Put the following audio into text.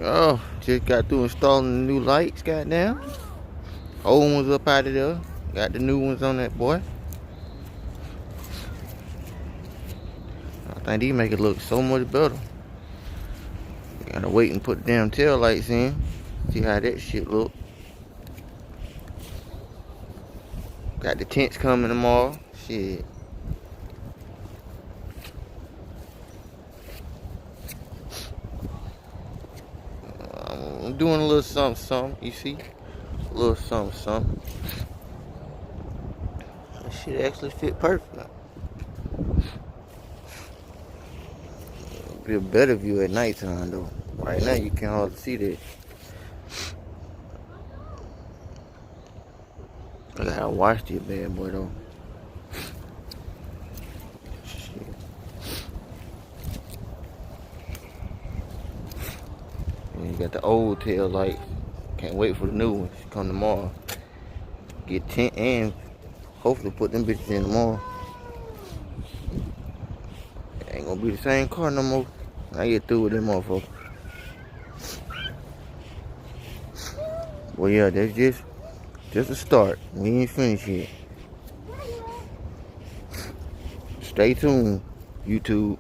Oh, just got through installing the new lights, goddamn. Old ones up out of there. Got the new ones on that boy. I think these make it look so much better. Gotta wait and put the damn tail lights in. See how that shit look. Got the tents coming tomorrow. Shit. I'm doing a little something, you see? A little something. That shit actually fit perfect. Be a better view at nighttime though. Right now you can't hardly see that. I gotta watch this bad boy though. Shit. And you got the old tail lights. Can't wait for the new ones to come tomorrow. Get tent and hopefully put them bitches in tomorrow. It ain't gonna be the same car no more. I get through with them motherfuckers. Well, yeah, that's just a start. We ain't finished yet. Stay tuned, YouTube.